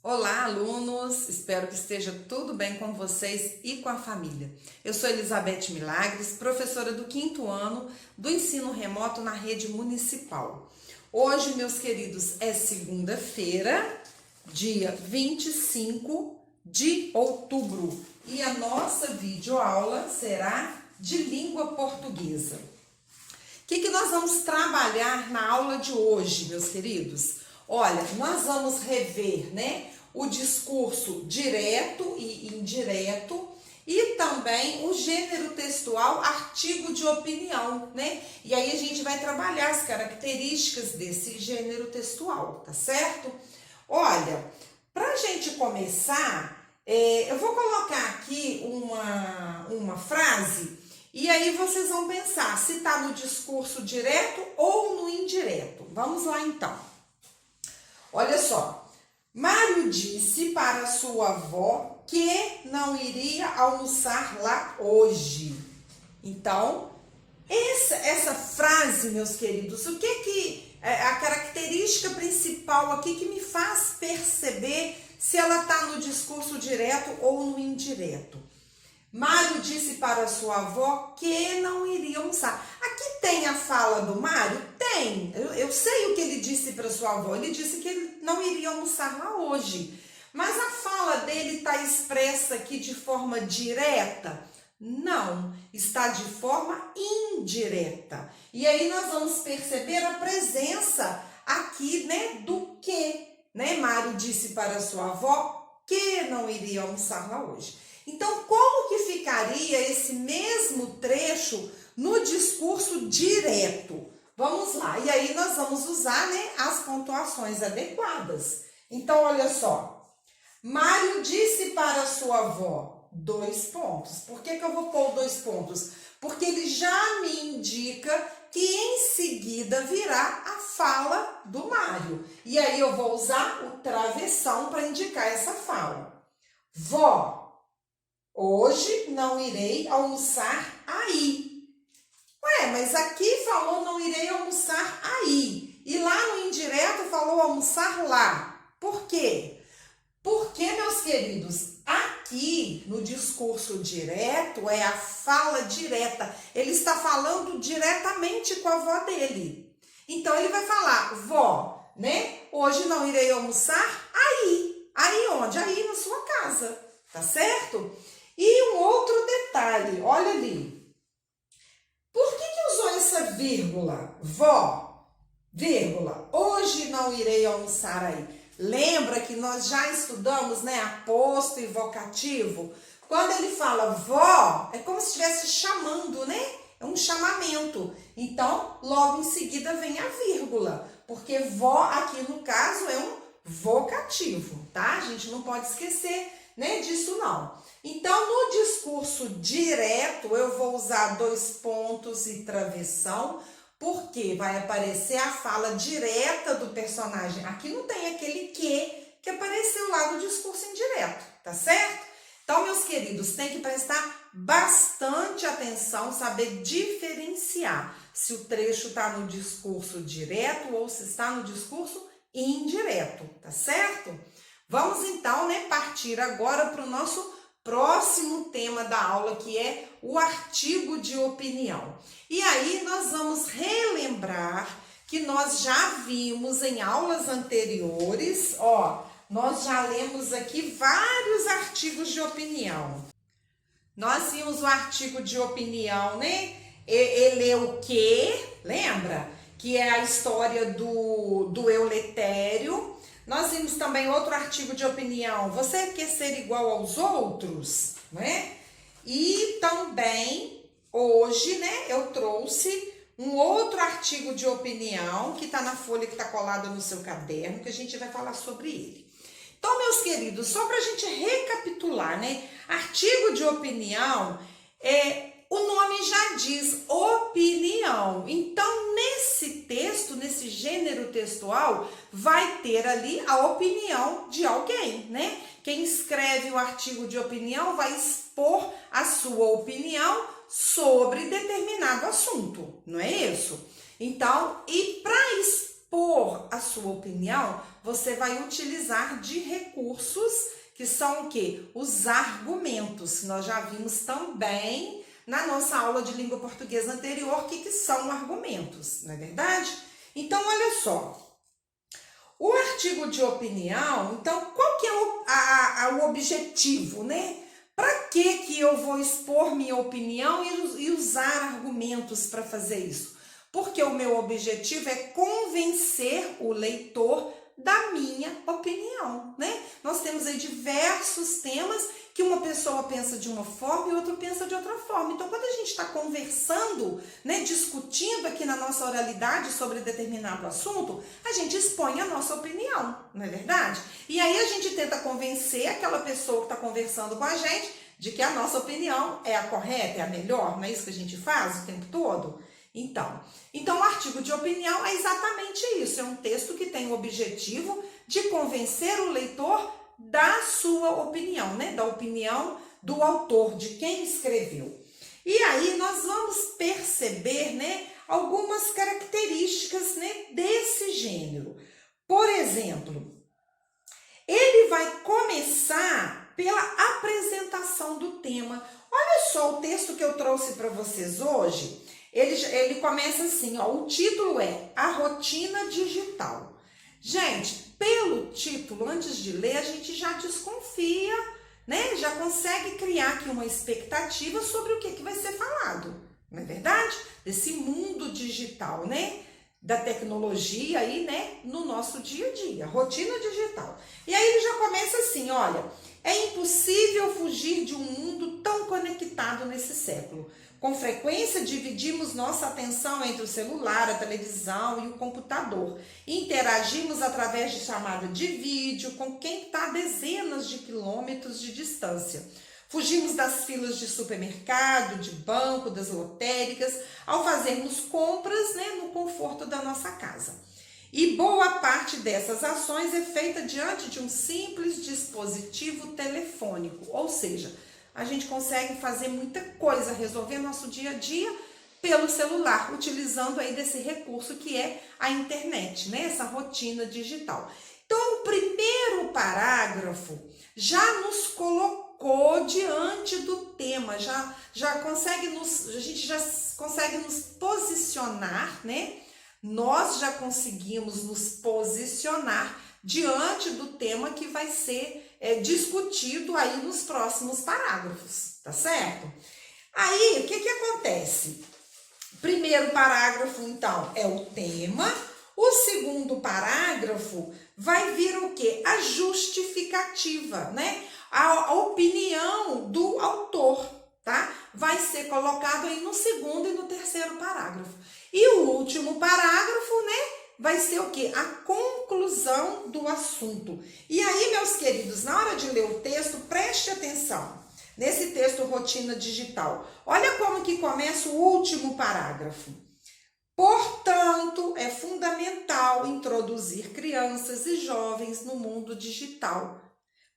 Olá, alunos! Espero que esteja tudo bem com vocês e com a família. Eu sou Elizabeth Milagres, professora do 5º ano do ensino remoto na rede municipal. Hoje, meus queridos, é segunda-feira, dia 25 de outubro, e a nossa videoaula será de língua portuguesa. O que nós vamos trabalhar na aula de hoje, meus queridos? Olha, nós vamos rever, o discurso direto e indireto e também o gênero textual, artigo de opinião, E aí a gente vai trabalhar as características desse gênero textual, tá certo? Olha, pra gente começar, eu vou colocar aqui uma frase e aí vocês vão pensar se tá no discurso direto ou no indireto. Vamos lá então. Olha só. Mário disse para sua avó que não iria almoçar lá hoje. Então, essa frase, meus queridos, o que é a característica principal aqui que me faz perceber se ela está no discurso direto ou no indireto? Mário disse para sua avó que não iria almoçar. Aqui tem a fala do Mário? Tem. Eu sei o que ele disse para sua avó. Ele disse que ele não iria almoçar lá hoje. Mas a fala dele está expressa aqui de forma direta? Não. Está de forma indireta. E aí nós vamos perceber a presença aqui, do que. Mário disse para sua avó que não iria almoçar lá hoje. Então, como que ficaria esse mesmo trecho no discurso direto? Vamos lá, e aí nós vamos usar, as pontuações adequadas. Então, olha só. Mário disse para sua avó, 2 pontos. Por que eu vou pôr 2 pontos? Porque ele já me indica que em seguida virá a fala do Mário. E aí eu vou usar o travessão para indicar essa fala. Vó, hoje não irei almoçar aí. Ué, mas aqui falou não irei almoçar aí. E lá no indireto falou almoçar lá. Por quê? Porque, meus queridos, aqui no discurso direto é a fala direta. Ele está falando diretamente com a avó dele. Então, ele vai falar, vó, hoje não irei almoçar aí. Aí onde? Aí na sua casa, tá certo? E um outro detalhe, olha ali. Por que usou essa vírgula? Vó, vírgula, hoje não irei almoçar aí. Lembra que nós já estudamos, aposto e vocativo? Quando ele fala vó, é como se estivesse chamando, É um chamamento. Então, logo em seguida vem a vírgula, porque vó aqui no caso é um vocativo, tá? A gente não pode esquecer, disso não. Então, no discurso direto, eu vou usar 2 pontos e travessão, porque vai aparecer a fala direta do personagem. Aqui não tem aquele que apareceu lá no discurso indireto, tá certo? Então, meus queridos, tem que prestar bastante atenção, saber diferenciar se o trecho está no discurso direto ou se está no discurso indireto, tá certo? Vamos então, partir agora para o nosso próximo tema da aula, que é o artigo de opinião. E aí nós vamos relembrar que nós já vimos em aulas anteriores, nós já lemos aqui vários artigos de opinião. Nós vimos o artigo de opinião, Ele é o quê? Lembra? Que é a história do Euletério. Nós vimos também outro artigo de opinião, você quer ser igual aos outros, E também, hoje, eu trouxe um outro artigo de opinião, que está na folha que está colada no seu caderno, que a gente vai falar sobre ele. Então, meus queridos, só para a gente recapitular, artigo de opinião, o nome já diz opinião. Então, nesse texto, nesse gênero textual, vai ter ali a opinião de alguém, Quem escreve o artigo de opinião vai expor a sua opinião sobre determinado assunto, não é isso? Então, e para expor expor a sua opinião, você vai utilizar de recursos que são o quê? Os argumentos. Nós já vimos também na nossa aula de língua portuguesa anterior que são argumentos, não é verdade? Então, olha só. O artigo de opinião, então, qual que é o objetivo, né? Para que eu vou expor minha opinião e usar argumentos para fazer isso? Porque o meu objetivo é convencer o leitor da minha opinião, né? Nós temos aí diversos temas que uma pessoa pensa de uma forma e outra pensa de outra forma. Então, quando a gente está conversando, né, discutindo aqui na nossa oralidade sobre determinado assunto, a gente expõe a nossa opinião, não é verdade? E aí a gente tenta convencer aquela pessoa que está conversando com a gente de que a nossa opinião é a correta, é a melhor, não é isso que a gente faz o tempo todo? Então, o artigo de opinião é exatamente isso, é um texto que tem o objetivo de convencer o leitor da sua opinião, né? Da opinião do autor, de quem escreveu. E aí nós vamos perceber, né, algumas características, né, desse gênero. Por exemplo, ele vai começar pela apresentação do tema. Olha só o texto que eu trouxe para vocês hoje. Ele começa assim, ó, o título é A Rotina Digital. Gente, pelo título, antes de ler, a gente já desconfia, né? Já consegue criar aqui uma expectativa sobre o que vai ser falado, não é verdade? Desse mundo digital, né? Da tecnologia aí, né? No nosso dia a dia, rotina digital. E aí ele já começa assim, olha, é impossível fugir de um mundo tão conectado nesse século. Com frequência, dividimos nossa atenção entre o celular, a televisão e o computador. Interagimos através de chamada de vídeo com quem está a dezenas de quilômetros de distância. Fugimos das filas de supermercado, de banco, das lotéricas, ao fazermos compras, né, no conforto da nossa casa. E boa parte dessas ações é feita diante de um simples dispositivo telefônico, ou seja, a gente consegue fazer muita coisa, resolver nosso dia a dia pelo celular, utilizando aí desse recurso que é a internet, né? Essa rotina digital. Então, o primeiro parágrafo já nos colocou diante do tema, a gente já consegue nos posicionar, né? Nós já conseguimos nos posicionar diante do tema que vai ser discutido aí nos próximos parágrafos, tá certo? Aí, o que acontece? Primeiro parágrafo, então, é o tema. O segundo parágrafo vai vir o quê? A justificativa, né? A opinião do autor, tá? Vai ser colocado aí no segundo e no terceiro parágrafo. E o último parágrafo, né? Vai ser o quê? A conclusão do assunto. E aí, meus queridos, na hora de ler o texto, preste atenção. Nesse texto Rotina Digital. Olha como que começa o último parágrafo. Portanto, é fundamental introduzir crianças e jovens no mundo digital.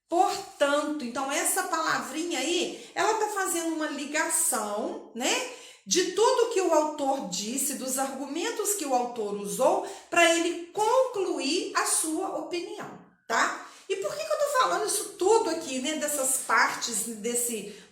Portanto, então essa palavrinha aí, ela está fazendo uma ligação, né? De tudo que o autor disse, dos argumentos que o autor usou para ele concluir a sua opinião, tá? E por que eu tô falando isso tudo aqui, né? Dessas partes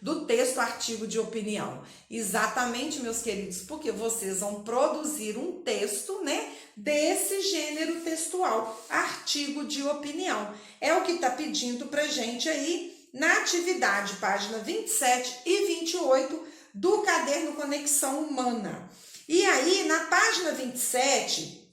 do texto artigo de opinião? Exatamente, meus queridos, porque vocês vão produzir um texto, né? Desse gênero textual, artigo de opinião. É o que está pedindo pra gente aí na atividade, página 27 e 28 do caderno Conexão Humana. E aí, na página 27,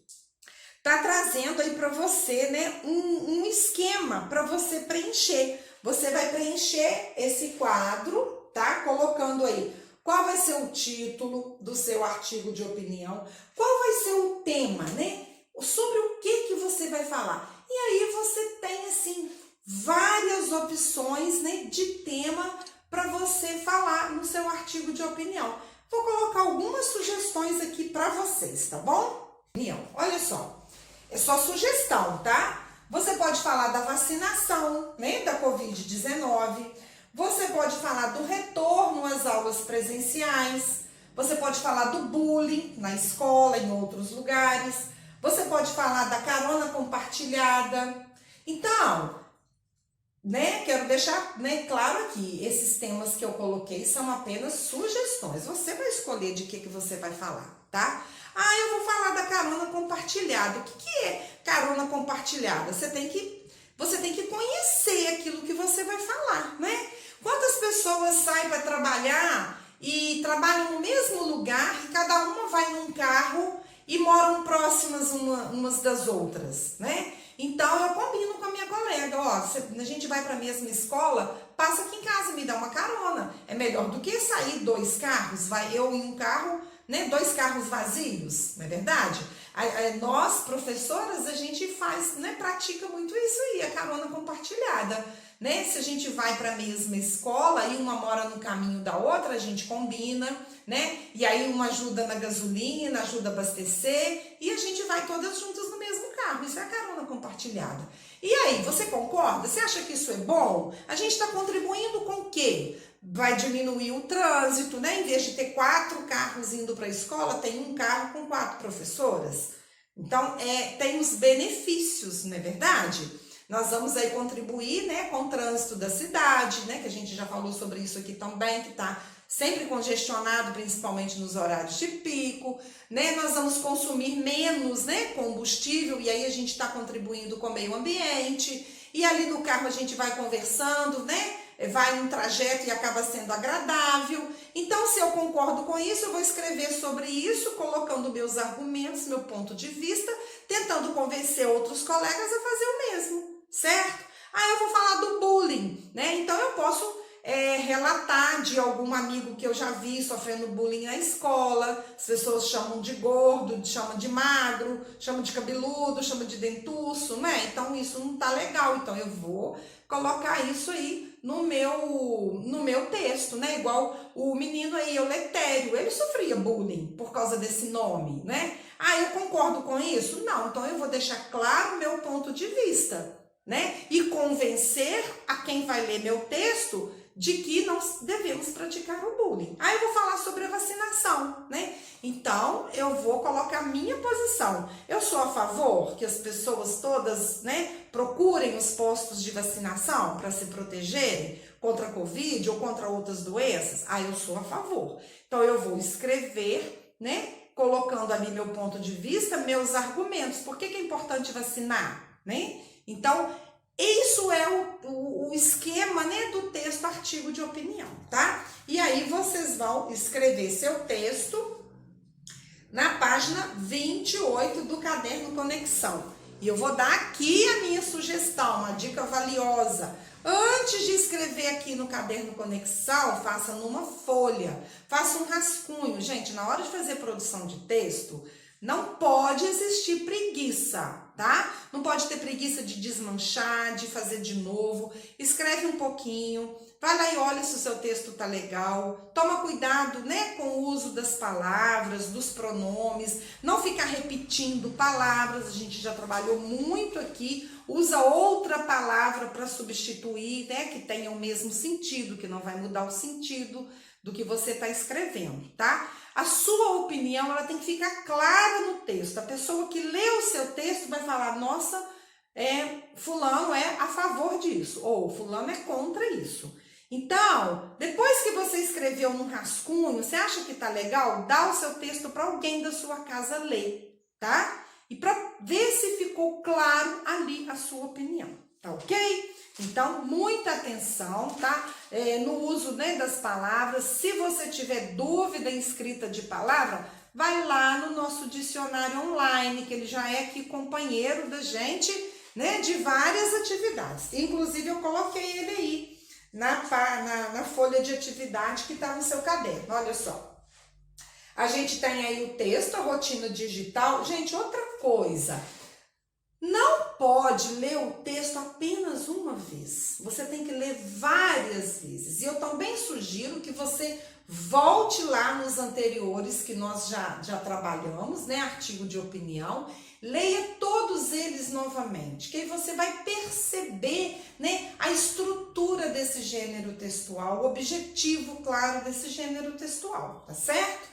tá trazendo aí para você, né, um esquema para você preencher. Você vai preencher esse quadro, tá? Colocando aí qual vai ser o título do seu artigo de opinião, qual vai ser o tema, né? Sobre o que você vai falar. E aí você tem, assim, várias opções, né, de tema para você falar no seu artigo de opinião. Vou colocar algumas sugestões aqui para vocês, tá bom? Olha só. É só sugestão, tá? Você pode falar da vacinação, né, da Covid-19. Você pode falar do retorno às aulas presenciais. Você pode falar do bullying na escola, em outros lugares. Você pode falar da carona compartilhada. Então, quero deixar, claro aqui, esses temas que eu coloquei são apenas sugestões. Você vai escolher de que você vai falar, tá? Eu vou falar da carona compartilhada. O que é carona compartilhada? Você tem que conhecer aquilo que você vai falar, né? Quantas pessoas saem para trabalhar e trabalham no mesmo lugar e cada uma vai num carro e moram próximas umas das outras, né? Então eu combino com a minha colega, a gente vai para a mesma escola, passa aqui em casa, me dá uma carona. É melhor do que sair 2 carros, vai eu em um carro, né? 2 carros vazios, não é verdade? Nós, professoras, a gente faz, né? Pratica muito isso aí, a carona compartilhada, né? Se a gente vai para a mesma escola e uma mora no caminho da outra, a gente combina, né? E aí uma ajuda na gasolina, ajuda a abastecer e a gente vai todas juntas no mesmo carro. Isso é a carona compartilhada. E aí, você concorda? Você acha que isso é bom? A gente está contribuindo com o quê? Vai diminuir o trânsito, né? Em vez de ter 4 carros indo para a escola, tem um carro com 4 professoras. Então, tem os benefícios, não é verdade? Nós vamos aí contribuir, né, com o trânsito da cidade, né, que a gente já falou sobre isso aqui também, que está sempre congestionado, principalmente nos horários de pico, né? Nós vamos consumir menos, né, combustível e aí a gente está contribuindo com o meio ambiente. E ali no carro a gente vai conversando, né? Vai num trajeto e acaba sendo agradável. Então, se eu concordo com isso, eu vou escrever sobre isso, colocando meus argumentos, meu ponto de vista, tentando convencer outros colegas a fazer o mesmo, certo? Eu vou falar do bullying, né? Então, eu posso relatar de algum amigo que eu já vi sofrendo bullying na escola. As pessoas chamam de gordo, chamam de magro, chamam de cabeludo, chamam de dentuço, né? Então, isso não tá legal. Então, eu vou colocar isso aí no meu texto, né? Igual o menino aí, Euletério, ele sofria bullying por causa desse nome, né? Eu concordo com isso? Não, então eu vou deixar claro o meu ponto de vista, né? E convencer a quem vai ler meu texto de que não devemos praticar o bullying. Eu vou falar sobre a vacinação, né? Então, eu vou colocar a minha posição. Eu sou a favor que as pessoas todas, né, procurem os postos de vacinação para se protegerem contra a Covid ou contra outras doenças. Eu sou a favor. Então, eu vou escrever, né, colocando ali meu ponto de vista, meus argumentos. Por que é importante vacinar, né? Então, isso é o esquema, né, do texto artigo de opinião, tá? E aí vocês vão escrever seu texto na página 28 do Caderno Conexão. E eu vou dar aqui a minha sugestão, uma dica valiosa. Antes de escrever aqui no Caderno Conexão, faça numa folha, faça um rascunho. Gente, na hora de fazer produção de texto, não pode existir preguiça, tá? Não pode ter preguiça de desmanchar, de fazer de novo. Escreve um pouquinho, vai lá e olha se o seu texto tá legal. Toma cuidado, né, com o uso das palavras, dos pronomes. Não ficar repetindo palavras, a gente já trabalhou muito aqui. Usa outra palavra para substituir, né, que tenha o mesmo sentido, que não vai mudar o sentido do que você está escrevendo, tá? A sua opinião, ela tem que ficar clara no texto. A pessoa que lê o seu texto vai falar, nossa, fulano é a favor disso, ou fulano é contra isso. Então, depois que você escreveu num rascunho, você acha que tá legal? Dá o seu texto para alguém da sua casa ler, tá? E para ver se ficou claro ali a sua opinião, tá ok? Então, muita atenção, tá? No uso, né, das palavras. Se você tiver dúvida em escrita de palavra, vai lá no nosso dicionário online, que ele já é aqui companheiro da gente, né, de várias atividades. Inclusive, eu coloquei ele aí na folha de atividade que está no seu caderno. Olha só. A gente tem aí o texto, a rotina digital. Gente, outra coisa. Não pode ler o texto apenas uma vez. Você tem que ler várias vezes. E eu também sugiro que você volte lá nos anteriores que nós já trabalhamos, né? Artigo de opinião. Leia todos eles novamente, que aí você vai perceber, né, a estrutura desse gênero textual, o objetivo claro desse gênero textual, tá certo?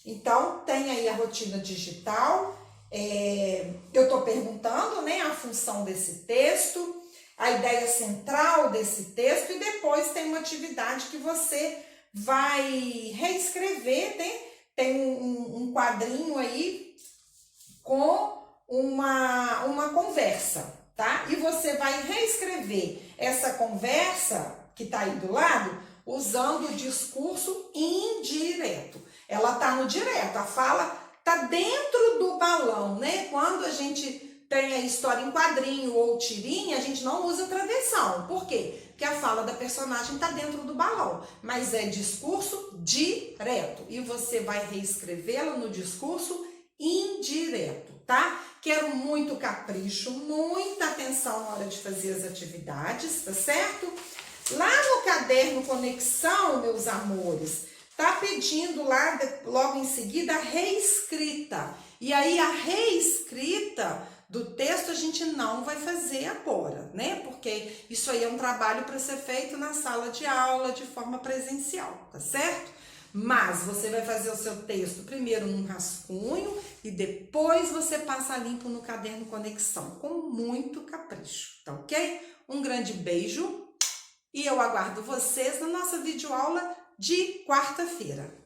Então, tem aí a rotina digital. eu estou perguntando, né, a função desse texto, a ideia central desse texto, e depois tem uma atividade que você vai reescrever, né? Tem um quadrinho aí com uma conversa, tá? E você vai reescrever essa conversa que tá aí do lado usando o discurso indireto. Ela tá no direto, a fala tá dentro do balão, né? Quando a gente tem a história em quadrinho ou tirinha, a gente não usa travessão. Por quê? Porque a fala da personagem tá dentro do balão, mas é discurso direto. E você vai reescrevê-la no discurso indireto, tá? Quero muito capricho, muita atenção na hora de fazer as atividades, tá certo? Lá no caderno Conexão, meus amores, tá pedindo lá, logo em seguida, a reescrita. E aí, a reescrita do texto a gente não vai fazer agora, né? Porque isso aí é um trabalho para ser feito na sala de aula de forma presencial, tá certo? Mas você vai fazer o seu texto primeiro num rascunho e depois você passa limpo no caderno Conexão, com muito capricho, tá ok? Um grande beijo e eu aguardo vocês na nossa videoaula de quarta-feira.